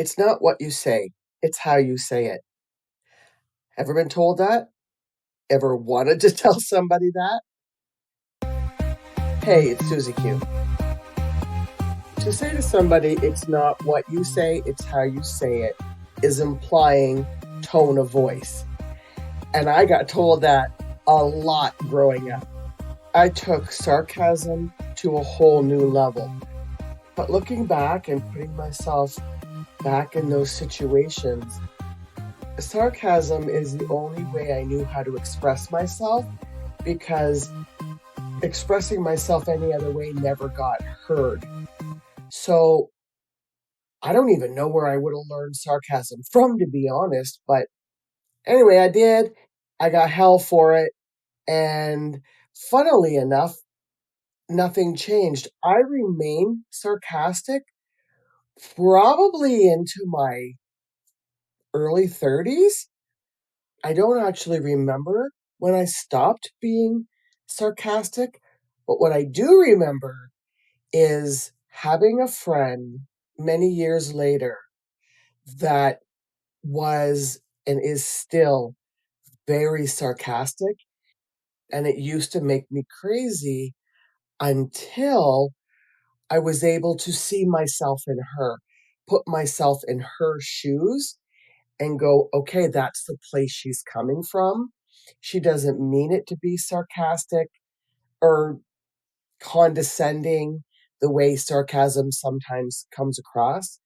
It's not what you say, it's how you say it. Ever been told that? Ever wanted to tell somebody that? Hey, it's Susie Q. To say to somebody, it's not what you say, it's how you say it, is implying tone of voice. And I got told that a lot growing up. I took sarcasm to a whole new level. But looking back and putting myself back in those situations, sarcasm is the only way I knew how to express myself, because expressing myself any other way never got heard. So I don't even know where I would have learned sarcasm from, to be honest. But anyway, I did. I got hell for it. And funnily enough, nothing changed. I remained sarcastic probably into my early 30s. I don't actually remember when I stopped being sarcastic, but what I do remember is having a friend many years later that was and is still very sarcastic, and it used to make me crazy until I was able to see myself in her, put myself in her shoes, and go, okay, that's the place she's coming from. She doesn't mean it to be sarcastic or condescending the way sarcasm sometimes comes across.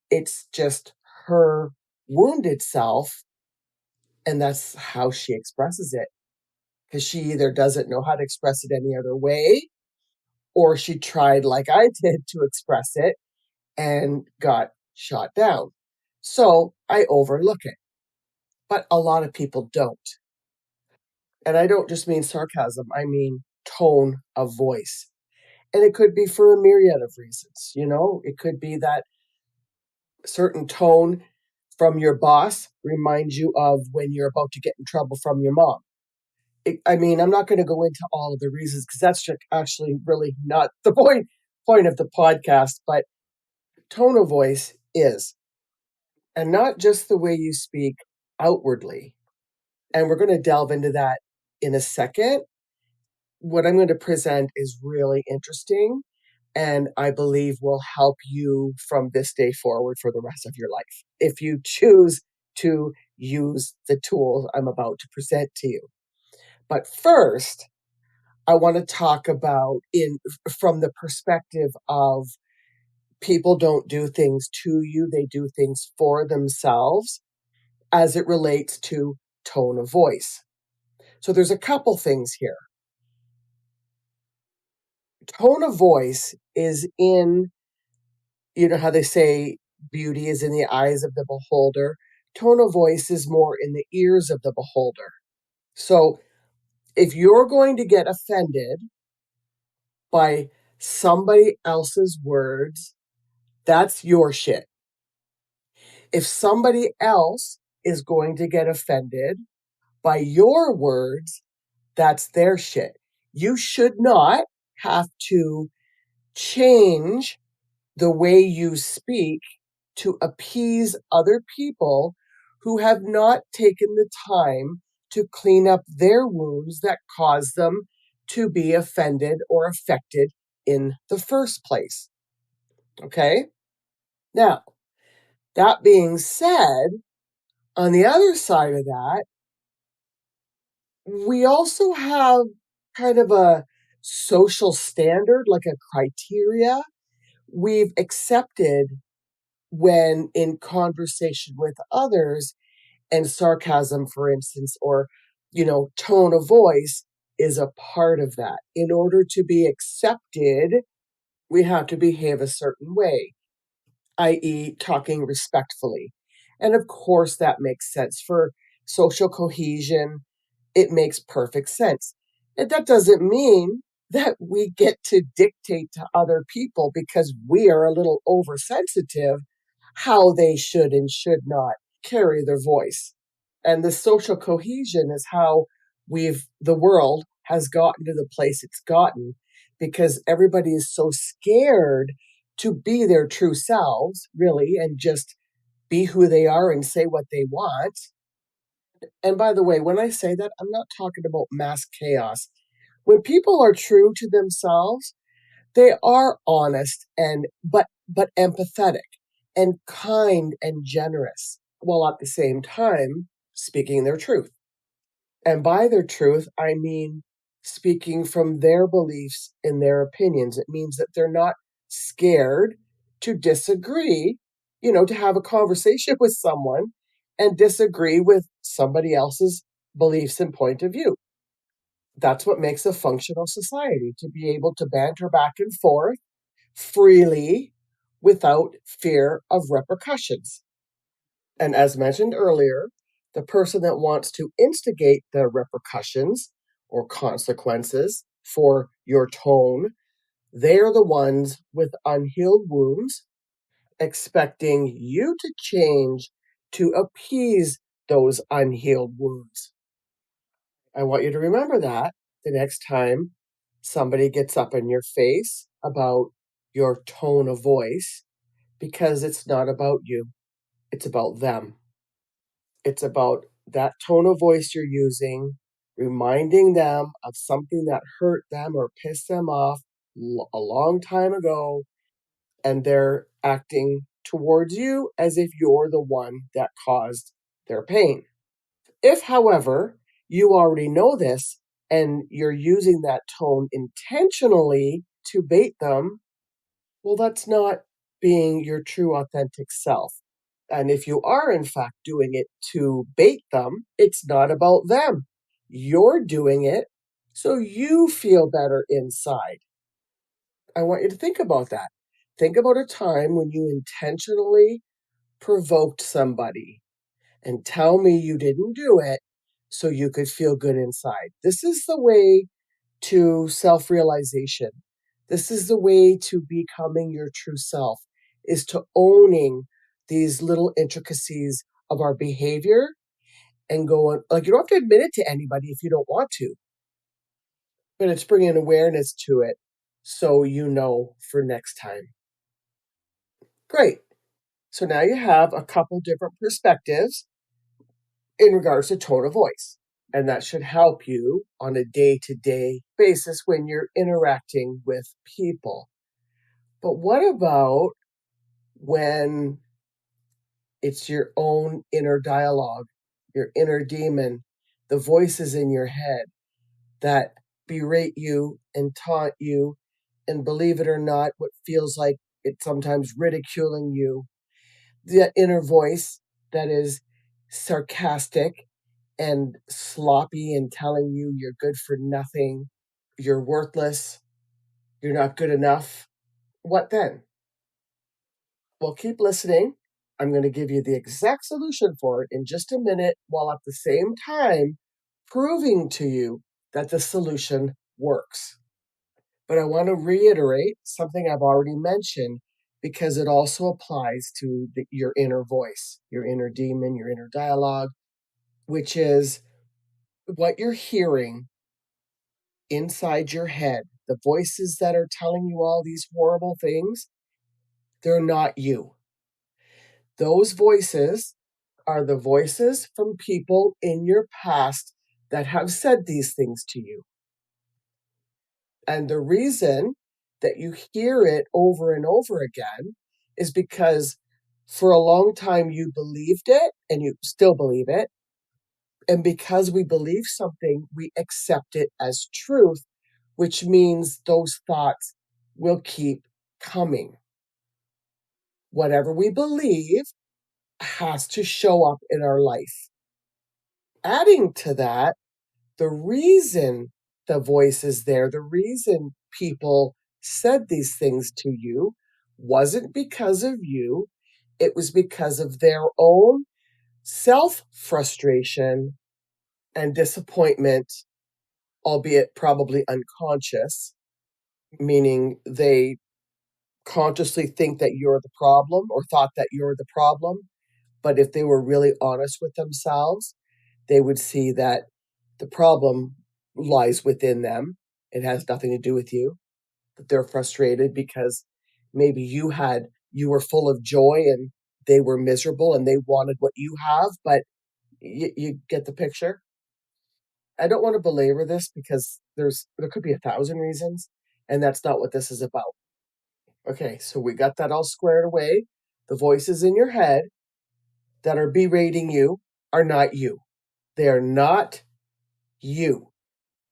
It's just her wounded self, and that's how she expresses it. Because she either doesn't know how to express it any other way, or she tried, like I did, to express it and got shot down. So I overlook it. But a lot of people don't. And I don't just mean sarcasm, I mean tone of voice. And it could be for a myriad of reasons. It could be that certain tone from your boss reminds you of when you're about to get in trouble from your mom. I'm not going to go into all of the reasons, because that's just actually really not the point of the podcast. But tone of voice is, and not just the way you speak outwardly. And we're going to delve into that in a second. What I'm going to present is really interesting, and I believe will help you from this day forward for the rest of your life, if you choose to use the tools I'm about to present to you. But first, I want to talk about from the perspective of people don't do things to you, they do things for themselves as it relates to tone of voice. So there's a couple things here. Tone of voice is in, how they say beauty is in the eyes of the beholder. Tone of voice is more in the ears of the beholder. So if you're going to get offended by somebody else's words, that's your shit. If somebody else is going to get offended by your words, that's their shit. You should not have to change the way you speak to appease other people who have not taken the time to clean up their wounds that caused them to be offended or affected in the first place. Okay? Now, that being said, on the other side of that, we also have kind of a social standard, like a criteria we've accepted when in conversation with others, and sarcasm, for instance, or, tone of voice is a part of that. In order to be accepted, we have to behave a certain way, i.e., talking respectfully. And of course, that makes sense for social cohesion. It makes perfect sense. And that doesn't mean that we get to dictate to other people, because we are a little oversensitive, how they should and should not carry their voice. And the social cohesion is how the world has gotten to the place it's gotten, because everybody is so scared to be their true selves, really, and just be who they are and say what they want. And by the way, when I say that, I'm not talking about mass chaos. When people are true to themselves, they are honest and but empathetic and kind and generous, while at the same time speaking their truth. And by their truth, I mean speaking from their beliefs and their opinions. It means that they're not scared to disagree, to have a conversation with someone and disagree with somebody else's beliefs and point of view. That's what makes a functional society, to be able to banter back and forth freely without fear of repercussions. And as mentioned earlier, the person that wants to instigate the repercussions or consequences for your tone, they're the ones with unhealed wounds, expecting you to change to appease those unhealed wounds. I want you to remember that the next time somebody gets up in your face about your tone of voice, because it's not about you, it's about them. It's about that tone of voice you're using, reminding them of something that hurt them or pissed them off a long time ago, and they're acting towards you as if you're the one that caused their pain. If, however, you already know this and you're using that tone intentionally to bait them, well, that's not being your true, authentic self. And if you are, in fact, doing it to bait them, it's not about them. You're doing it so you feel better inside. I want you to think about that. Think about a time when you intentionally provoked somebody, and tell me you didn't do it so you could feel good inside. This is the way to self-realization. This is the way to becoming your true self, is to owning these little intricacies of our behavior and going, like, you don't have to admit it to anybody if you don't want to, but it's bringing awareness to it so you know for next time. Great. So now you have a couple different perspectives in regards to tone of voice. And that should help you on a day-to-day basis when you're interacting with people. But what about when it's your own inner dialogue, your inner demon, the voices in your head that berate you and taunt you, and believe it or not, what feels like it's sometimes ridiculing you? The inner voice that is sarcastic and sloppy and telling you you're good for nothing, you're worthless, you're not good enough. What then? Well, keep listening. I'm going to give you the exact solution for it in just a minute, while at the same time proving to you that the solution works. But I want to reiterate something I've already mentioned, because it also applies to your inner voice, your inner demon, your inner dialogue, which is what you're hearing inside your head. The voices that are telling you all these horrible things, they're not you. Those voices are the voices from people in your past that have said these things to you. And the reason that you hear it over and over again is because for a long time you believed it and you still believe it. And because we believe something, we accept it as truth, which means those thoughts will keep coming. Whatever we believe has to show up in our life. Adding to that, the reason the voice is there, the reason people said these things to you, wasn't because of you. It was because of their own self-frustration and disappointment, albeit probably unconscious, meaning they consciously think that you're the problem or thought that you're the problem. But if they were really honest with themselves, they would see that the problem lies within them. It has nothing to do with you. That they're frustrated because maybe you were full of joy and they were miserable and they wanted what you have, but you get the picture. I don't want to belabor this because there could be 1,000 reasons, and that's not what this is about. Okay, so we got that all squared away. The voices in your head that are berating you are not you. They are not you.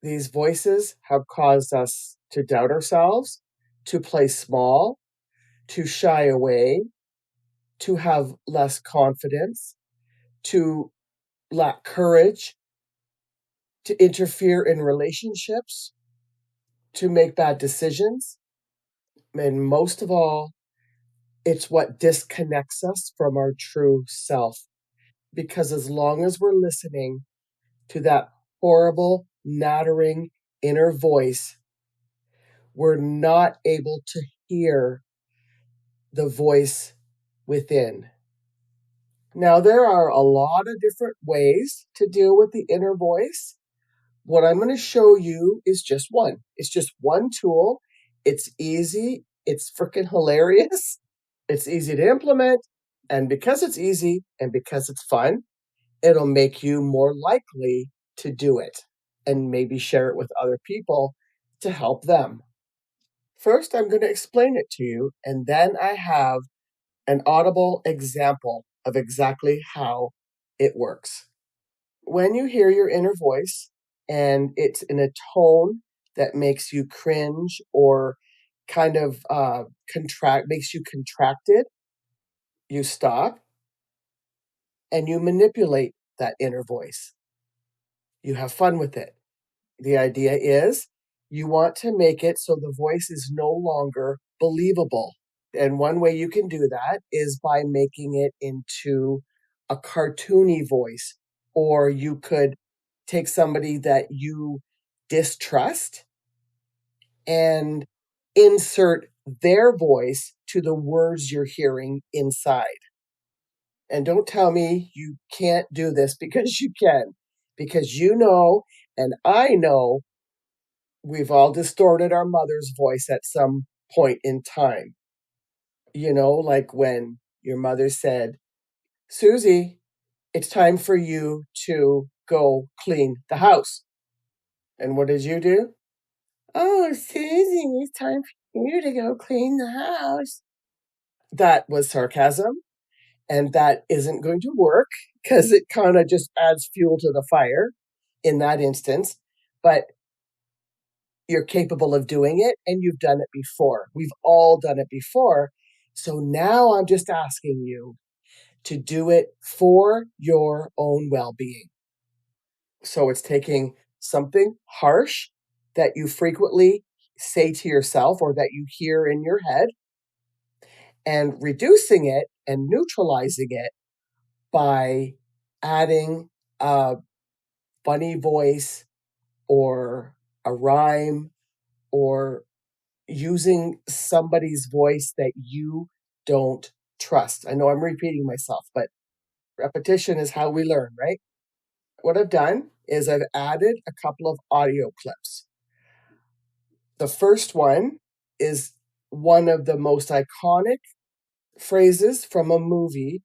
These voices have caused us to doubt ourselves, to play small, to shy away, to have less confidence, to lack courage, to interfere in relationships, to make bad decisions. And most of all, it's what disconnects us from our true self. Because as long as we're listening to that horrible, nattering inner voice, we're not able to hear the voice within. Now, there are a lot of different ways to deal with the inner voice. What I'm going to show you is just one. It's just one tool. It's easy. It's freaking hilarious. It's easy to implement. And because it's easy and because it's fun, it'll make you more likely to do it and maybe share it with other people to help them. First, I'm going to explain it to you, and then I have an audible example of exactly how it works. When you hear your inner voice and it's in a tone that makes you cringe or kind of makes you contracted, you stop and you manipulate that inner voice. You have fun with it. The idea is you want to make it so the voice is no longer believable. And one way you can do that is by making it into a cartoony voice. Or you could take somebody that you distrust and insert their voice to the words you're hearing inside. And don't tell me you can't do this, because you can. Because you know, and I know, we've all distorted our mother's voice at some point in time. You know, like when your mother said, Susie, it's time for you to go clean the house. And what did you do? Oh, Susie, it's time for you to go clean the house. That was sarcasm, and that isn't going to work because it kind of just adds fuel to the fire in that instance. But you're capable of doing it, and you've done it before. We've all done it before. So now I'm just asking you to do it for your own well-being. So it's taking something harsh that you frequently say to yourself or that you hear in your head and reducing it and neutralizing it by adding a funny voice or a rhyme or using somebody's voice that you don't trust. I know I'm repeating myself, but repetition is how we learn, right? What I've done is I've added a couple of audio clips. The first one is one of the most iconic phrases from a movie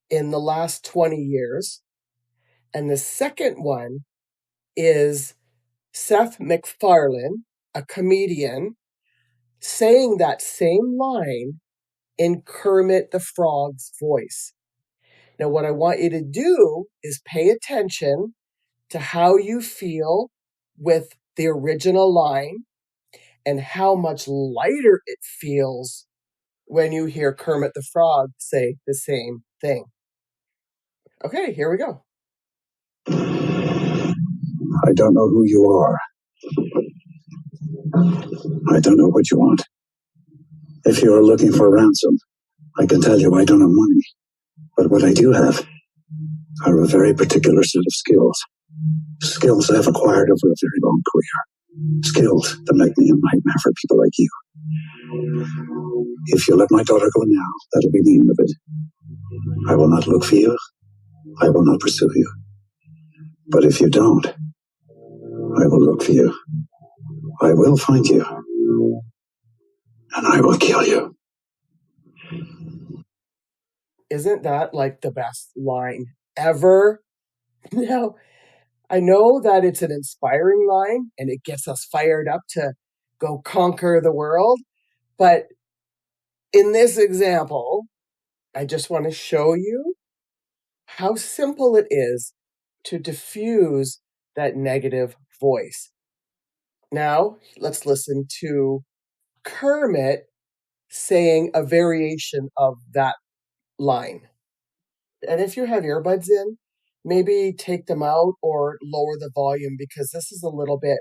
in the last 20 years. And the second one is Seth MacFarlane, a comedian, saying that same line in Kermit the Frog's voice. Now, what I want you to do is pay attention to how you feel with the original line and how much lighter it feels when you hear Kermit the Frog say the same thing. Okay, here we go. I don't know who you are. I don't know what you want. If you are looking for ransom, I can tell you I don't have money. But what I do have are a very particular set of skills. Skills I've acquired over a very long career. Skills that make me a nightmare for people like you. If you let my daughter go now, that'll be the end of it. I will not look for you. I will not pursue you. But if you don't, I will look for you. I will find you. And I will kill you. Isn't that like the best line ever? Now, I know that it's an inspiring line and it gets us fired up to go conquer the world. But in this example, I just want to show you how simple it is to diffuse that negative voice. Now, let's listen to Kermit saying a variation of that line. And if you have earbuds in, maybe take them out or lower the volume because this is a little bit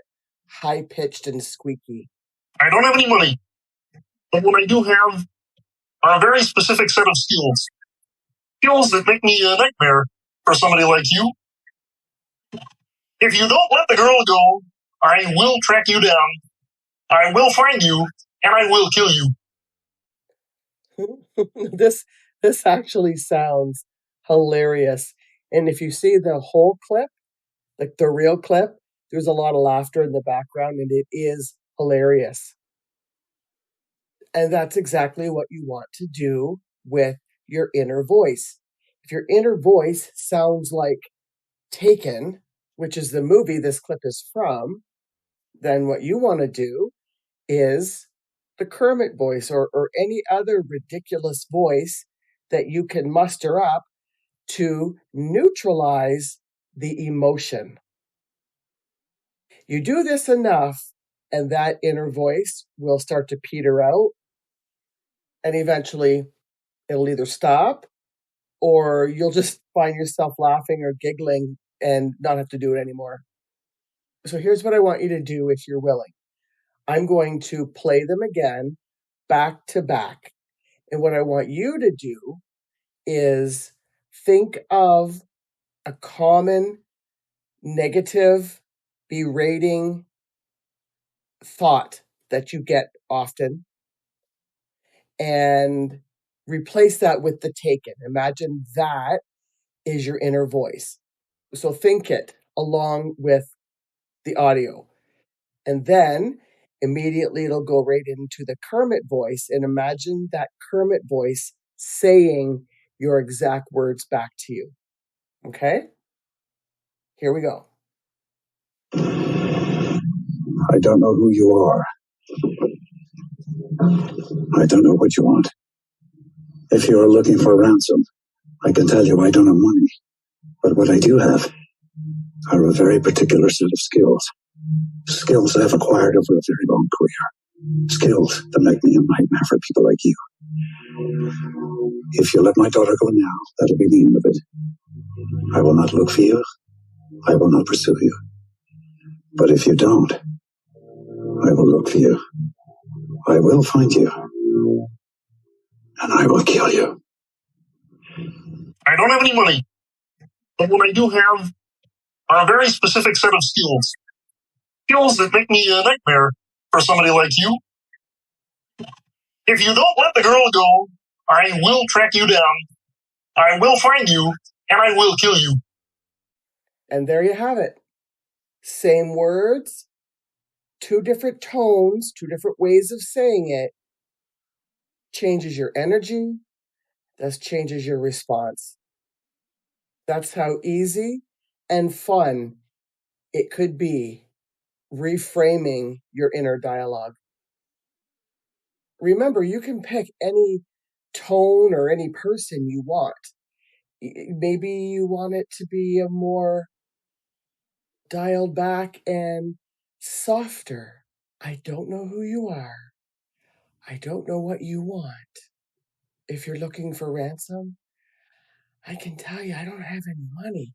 high-pitched and squeaky. I don't have any money, but what I do have are a very specific set of skills. Skills that make me a nightmare for somebody like you. If you don't let the girl go, I will track you down. I will find you, and I will kill you. This actually sounds hilarious. And if you see the whole clip, like the real clip, there's a lot of laughter in the background and it is hilarious. And that's exactly what you want to do with your inner voice. If your inner voice sounds like Taken, which is the movie this clip is from, then what you want to do is the Kermit voice or any other ridiculous voice that you can muster up to neutralize the emotion. You do this enough, and that inner voice will start to peter out, and eventually it'll either stop or you'll just find yourself laughing or giggling and not have to do it anymore. So here's what I want you to do if you're willing. I'm going to play them again back to back. And what I want you to do is think of a common negative, berating thought that you get often and replace that with the Taken. Imagine that is your inner voice. So think it along with the audio. And then immediately it'll go right into the Kermit voice. And imagine that Kermit voice saying your exact words back to you. Okay? Here we go. I don't know who you are. I don't know what you want. If you are looking for ransom, I can tell you I don't have money. But what I do have are a very particular set of skills. Skills I've acquired over a very long career. Skills that make me a nightmare for people like you. If you let my daughter go now, that'll be the end of it. I will not look for you. I will not pursue you. But if you don't, I will look for you. I will find you. And I will kill you. I don't have any money, but what I do have are a very specific set of skills. Skills that make me a nightmare for somebody like you. If you don't let the girl go, I will track you down. I will find you, and I will kill you. And there you have it. Same words, two different tones, two different ways of saying it. Changes your energy, thus changes your response. That's how easy and fun it could be reframing your inner dialogue. Remember, you can pick any tone or any person you want. Maybe you want it to be a more dialed back and softer. I don't know who you are. I don't know what you want. If you're looking for ransom, I can tell you I don't have any money.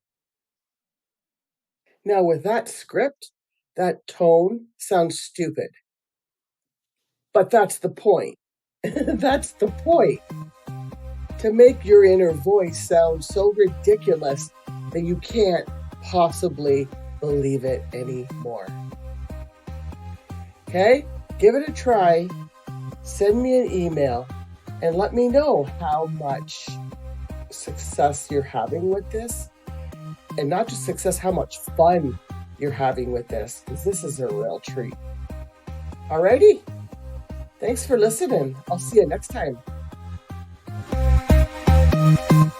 Now, with that script, that tone sounds stupid. But that's the point. That's the point. To make your inner voice sound so ridiculous that you can't possibly believe it anymore. Okay? Give it a try. Send me an email and let me know how much success you're having with this. And not just success, how much fun you're having with this, because this is a real treat. Alrighty? Thanks for listening. I'll see you next time. you.